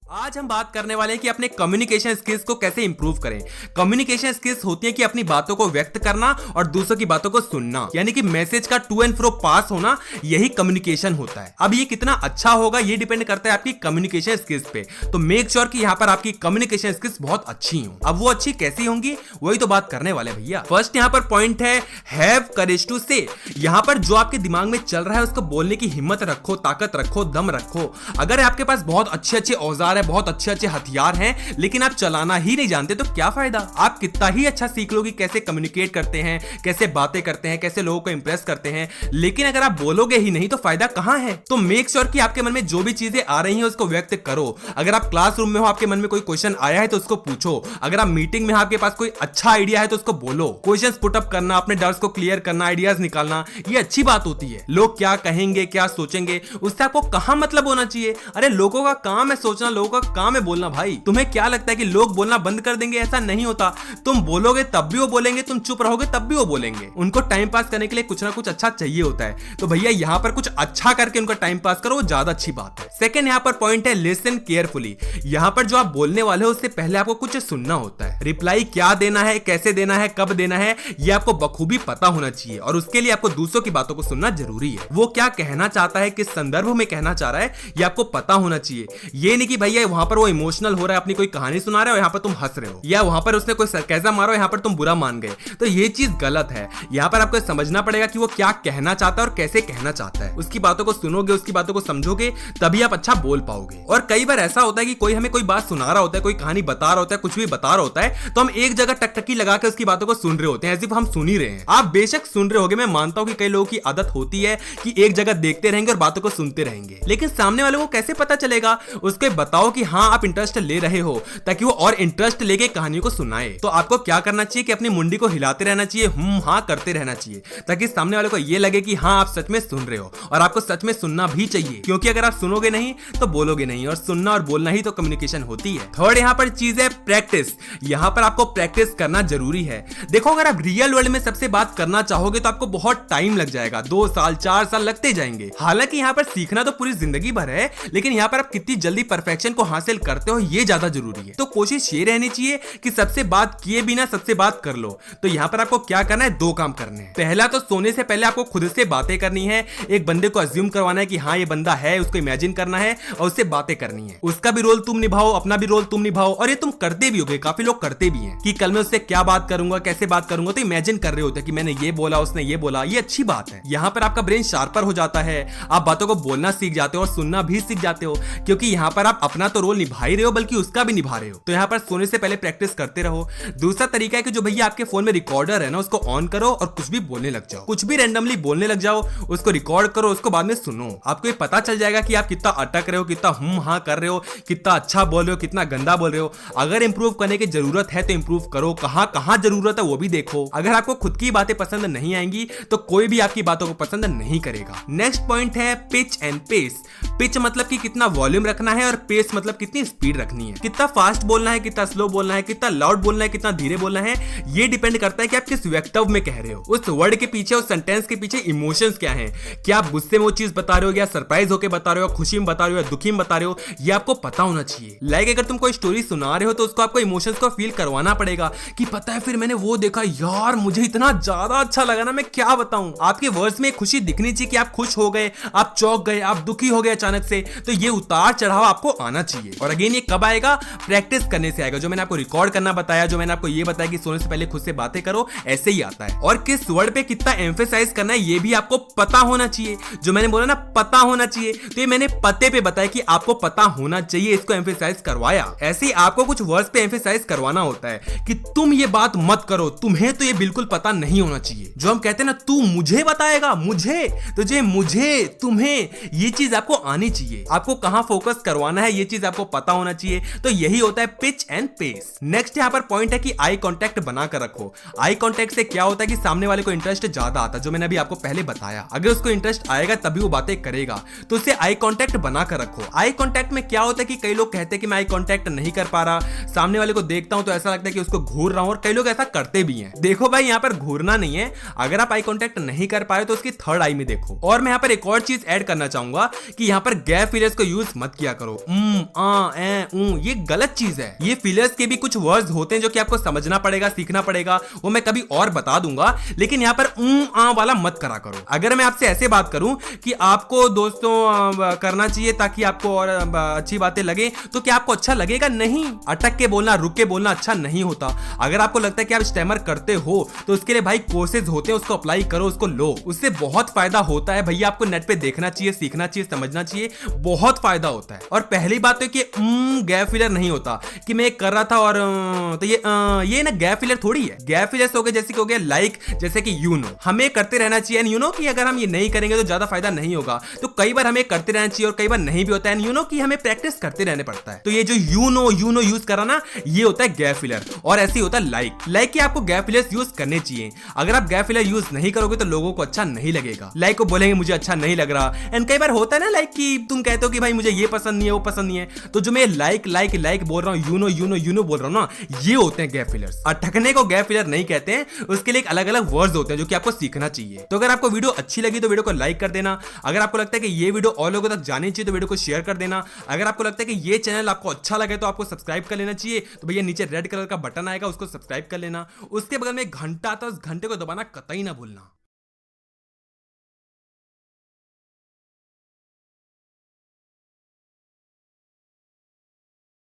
आज हम बात करने वाले हैं कि अपने कम्युनिकेशन स्किल्स को कैसे इंप्रूव करें। कम्युनिकेशन स्किल्स होती हैं कि अपनी बातों को व्यक्त करना और दूसरों की बातों को सुनना, यानी कि मैसेज का टू एंड फ्रो पास होना, यही कम्युनिकेशन होता है। अब ये कितना अच्छा होगा ये डिपेंड करता है आपकी कम्युनिकेशन स्किल्स पे। तो मेक श्योर कि यहाँ पर आपकी कम्युनिकेशन स्किल्स बहुत अच्छी हो। अब वो अच्छी कैसी होंगी वही तो बात करने वाले भैया। फर्स्ट यहाँ पर पॉइंट है हैव करेज टू से। यहाँ पर जो आपके दिमाग में चल रहा है उसको बोलने की हिम्मत रखो, ताकत रखो, दम रखो। अगर आपके पास बहुत अच्छे अच्छे औजार है, बहुत अच्छे अच्छे हथियार हैं, लेकिन आप चलाना ही नहीं जानते तो क्या फायदा। आप कितना ही अच्छा सीख लो कि कैसे कम्युनिकेट करते हैं, कैसे बातें करते हैं, कैसे लोगों को इंप्रेस करते हैं, लेकिन अगर आप बोलोगे ही नहीं तो फायदा कहां है। तो मेक श्योर कि आपके मन में जो भी चीजें आ रही हैं उसको व्यक्त करो। अगर आप क्लासरूम में हो, आपके मन में कोई क्वेश्चन आया है तो उसको पूछो। अगर आप मीटिंग में हो, आपके पास कोई अच्छा आइडिया है तो उसको बोलो। क्वेश्चंस पुट अप करना, अपने डर्स को क्लियर करना, आइडियाज निकालना, ये अच्छी बात होती है। लोग क्या कहेंगे, क्या सोचेंगे, उससे आपको कहां मतलब होना चाहिए। अरे लोगों का काम है सोचना, लोगों का काम है बोलना। भाई तुम्हें क्या लगता है कि लोग बोलना बंद कर देंगे? ऐसा नहीं होता। तुम बोलोगे तब भी वो बोलेंगे, तुम चुप रहोगे तब भी वो बोलेंगे। उनको टाइम पास करने के लिए कुछ ना कुछ अच्छा चाहिए होता है। तो भैया यहाँ पर कुछ अच्छा करके उनका टाइम पास करो, वो ज्यादा अच्छी बात है। सेकंड यहाँ पर पॉइंट है लिसन केयरफुली। यहाँ पर जो आप बोलने वाले हो उससे पहले आपको कुछ सुनना होता है। रिप्लाई क्या देना है, कैसे देना है, कब देना है, ये आपको बखूबी पता होना चाहिए और उसके लिए आपको दूसरों की बातों को सुनना जरूरी है। वो क्या कहना चाहता है, किस संदर्भ में कहना चाह रहा है, ये आपको पता होना चाहिए। ये नहीं कि भैया वहां पर वो इमोशनल हो रहा है, अपनी कोई कहानी सुना रहे हो, यहाँ पर तुम हंस रहे हो, या वहां पर उसने कोई सरकाज़म मारो, यहाँ पर तुम बुरा मान गए। तो ये चीज गलत है। यहाँ पर आपको समझना पड़ेगा कि वो क्या कहना चाहता है और कैसे कहना चाहता है। उसकी बातों को सुनोगे, उसकी बातों को समझोगे, तभी आप अच्छा बोल पाओगे। और कई बार ऐसा होता है कि कोई हमें कोई बात सुना रहा होता है, कोई कहानी बता रहा होता है, कुछ भी बता रहा होता है, तो हम एक जगह टकटकी लगा के उसकी बातों को सुन रहे होते हैं, ऐसे हम सुन ही रहे हैं। आप बेशक सुन रहे होगे, मैं मानता हूं कि कई लोगों की आदत होती है कि एक जगह देखते रहेंगे और बातों को सुनते रहेंगे, लेकिन सामने वाले को कैसे पता चलेगा? उसको बताओ कि हाँ आप इंटरेस्ट ले रहे हो, ताकि वो और इंटरेस्ट लेके कहानी को सुनाए। तो आपको क्या करना चाहिए कि अपनी मुंडी को हिलाते रहना चाहिए, हाँ करते रहना चाहिए, ताकि सामने वाले को ये लगे कि हाँ आप सच में सुन रहे हो। और आपको सच में सुनना भी चाहिए, क्योंकि अगर आप सुनोगे नहीं तो बोलोगे नहीं, और सुनना और बोलना ही तो कम्युनिकेशन होती है। थर्ड यहाँ पर चीज है प्रैक्टिस। यहाँ पर आपको प्रैक्टिस करना जरूरी है। देखो अगर आप रियल वर्ल्ड में सबसे बात करना चाहोगे तो आपको बहुत टाइम लग जाएगा, 2 साल 4 साल लगते जाएंगे। हालांकि यहाँ पर सीखना तो पूरी जिंदगी भर है, लेकिन यहाँ पर आप कितनी जल्दी परफेक्शन को हासिल करते हो ये ज्यादा जरूरी है। तो कोशिश ये रहनी चाहिए कि सबसे बात किए बिना सबसे बात कर लो। तो यहाँ पर आपको क्या करना है? 2 काम करने हैं। पहला तो सोने से पहले आपको खुद से बातें करनी है। एक बंदे को अज्यूम करवाना है कि हाँ ये बंदा है, उसको इमेजिन करना है और उससे बातें करनी है। उसका भी रोल तुम निभाओ, अपना भी रोल तुम निभाओ, और ये तुम करते भी होगे, काफी लोग करते भी हैं कि कल मैं उससे क्या बात करूंगा, कैसे बात करूंगा, तो इमेजिन कर रहे होते हैं कि मैंने ये बोला, उसने ये बोला। ये अच्छी बात है। यहाँ पर आपका ब्रेन शार्पर हो जाता है, आप बातों को बोलना सीख जाते हो और सुनना भी सीख जाते हो, क्योंकि यहाँ पर आप अपना तो रोल निभा ही रहे हो बल्कि उसका भी निभा रहे हो। तो यहाँ पर सोने से पहले प्रैक्टिस करते रहो। दूसरा तरीका है कि जो भैया आपके फोन में रिकॉर्डर है ना, उसको ऑन करो और कुछ भी बोलने लग जाओ, कुछ भी रैंडमली बोलने लग जाओ, उसको रिकॉर्ड करो, उसको बाद में सुनो। आपको ये पता चल जाएगा कि आप कितना अटक रहे हो, कितना हाँ कर रहे हो, कितना अच्छा बोल रहे हो, कितना गंदा बोल रहे हो। अगर इंप्रूव करने की जरूरत है तो इंप्रूव करो, कहां जरूरत है वो भी देखो। अगर आपको खुद की बातें पसंद नहीं आएंगी तो कोई भी आपकी बातों को पसंद नहीं करेगा। नेक्स्ट पॉइंट है पिच एंड पेस। पिच मतलब कि कितना वॉल्यूम रखना है और पेस मतलब कितनी स्पीड रखनी है। कितना फास्ट बोलना है, कितना स्लो बोलना है, कितना लाउड बोलना है, कितना धीरे बोलना है, ये डिपेंड करता है कि आप किस वक्तव्य में कह रहे हो। उस वर्ड के पीछे, उस सेंटेंस के पीछे इमोशंस क्या हैं। क्या आप गुस्से में वो चीज बता रहे हो, या सरप्राइज होकर बता रहे हो, खुशी में बता रहे हो, या दुखी में बता रहे हो, ये आपको पता होना चाहिए। लाइक अगर तुम कोई स्टोरी सुना रहे हो तो उसको आपको इमोशंस को फील करवाना पड़ेगा कि पता है फिर मैंने वो देखा यार, मुझे इतना ज्यादा अच्छा लगा ना, मैं क्या बताऊं। आपके वर्ड्स में खुशी दिखनी चाहिए कि आप खुश हो गए, आप चौंक गए, आप दुखी हो गए अचानक से। तो ये उतार चढ़ाव आपको आना चाहिए। और अगेन ये कब आएगा? प्रैक्टिस करने से आएगा। जो मैंने आपको रिकॉर्ड करना बताया, जो मैंने आपको ये बताया कि सोने से पहले खुद से बातें करो, ऐसे ही आता है। और किस वर्ड पे कितना एम्फेसाइज करना है ये भी आपको पता होना चाहिए। जो मैंने बोला ना पता होना चाहिए, तो ये मैंने पते पे बताया कि आपको पता होना चाहिए, इसको एम्फेसाइज करवाया। ऐसे ही आपको कुछ वर्ड्स पे एम्फेसाइज करवाना होता है कि तुम ये बात मत करो, तुम्हें तो ये बिल्कुल पता नहीं होना चाहिए। जो हम कहते हैं ना तू मुझे बताएगा, मुझे, तुझे, मुझे, तुम्हें, ये चीज आपको आनी चाहिए। आपको कहां फोकस करवाना है ये चीज आपको पता होना चाहिए। तो यही होता है पिच एंड पेस। नेक्स्ट यहाँ पर पॉइंट है कि आई कांटेक्ट बनाकर रखो। आई कांटेक्ट से क्या होता है कि सामने वाले को इंटरेस्ट ज्यादा आता है, जो मैंने अभी आपको पहले बताया। अगर उसको इंटरेस्ट आएगा तभी वो बातें करेगा, तो उससे आई कांटेक्ट बनाकर रखो। आई कांटेक्ट में क्या होता है कि कई लोग कहते हैं कि मैं आई कांटेक्ट नहीं कर पा रहा, सामने वाले को देखता हूं तो ऐसा लगता है कि उसको घूर रहा हूं, और कई लोग ऐसा करते भी हैं। देखो भाई यहाँ पर घूरना नहीं है। अगर आप आई कांटेक्ट नहीं कर पाए तो उसकी थर्ड आई में देखो। और मैं यहाँ पर एक और चीज ऐड करना चाहूंगा कि यहाँ पर गैप फिलर्स को यूज मत किया करो। ये गलत चीज है। ये फिलर्स के भी कुछ वर्ड्स होते हैं जो कि आपको समझना पड़ेगा, सीखना पड़ेगा, वो मैं कभी और बता दूंगा, लेकिन यहाँ पर वाला मत करा करो। अगर मैं आपसे ऐसे बात करूं कि आपको दोस्तों करना चाहिए ताकि आपको और अच्छी बातें लगे, तो क्या आपको अच्छा लगेगा? नहीं। अटक के बोलना, रुक के बोलना अच्छा नहीं होता। अगर आपको लगता है कि आप स्टैमर करते हो तो उसके लिए भाई कोर्सेज होते हैं, उसको अप्लाई करो, उसको लो, उससे बहुत फायदा होता है भैया। आपको नेट पे देखना चाहिए, सीखना चाहिए, समझना चाहिए, बहुत फायदा होता है। और पहली बात तो कि गैप फिलर नहीं होता कि मैं कर रहा था और तो ये ना गैप फिलर थोड़ी है। गैप फिलर हो गए जैसे कि हो गया लाइक, जैसे कि यू नो, हमें करते रहना चाहिए। एंड यू नो कि अगर हम ये नहीं करेंगे तो ज्यादा फायदा नहीं होगा, तो कई बार हमें करते रहना चाहिए और कई बार नहीं भी होता है। एंड यू नो कि हमें प्रैक्टिस करते रहने पड़ता है। तो ये जो यू नो यूज करा ना, ये होता है गैप फिलर। और ऐसे ही होता है लाइक कि आपको गैप फिलर्स यूज करने चाहिए। अगर आप गैप फिलर यूज नहीं करोगे तो लोगों को अच्छा नहीं लगेगा, लाइक को बोलेंगे मुझे अच्छा नहीं लग रहा। एंड कई बार होता है ना लाइक कि तुम कहते हो कि भाई मुझे ये पसंद नहीं है, वो पसंद नहीं है, तो जो मैं लाइक बोल रहा हूँ, यू नो बोल रहा हूँ ना, ये होते हैं गैप फिलर्स। और ठगने को गैप फिलर नहीं कहते हैं, उसके लिए अलग अलग वर्ड्स होते हैं जो कि आपको सीखना चाहिए। तो अगर आपको वीडियो अच्छी लगी तो वीडियो को लाइक कर देना। अगर आपको लगता है कि ये वीडियो और लोगों तक जानी चाहिए तो वीडियो को शेयर कर देना। अगर आपको लगता है कि ये चैनल आपको अच्छा लगे तो आपको सब्सक्राइब कर लेना चाहिए। तो भैया नीचे रेड कलर का बटन आएगा, उसको सब्सक्राइब कर लेना। उसके बगल में एक घंटा आता है, उस घंटे को दबाना कतई ना भूलना।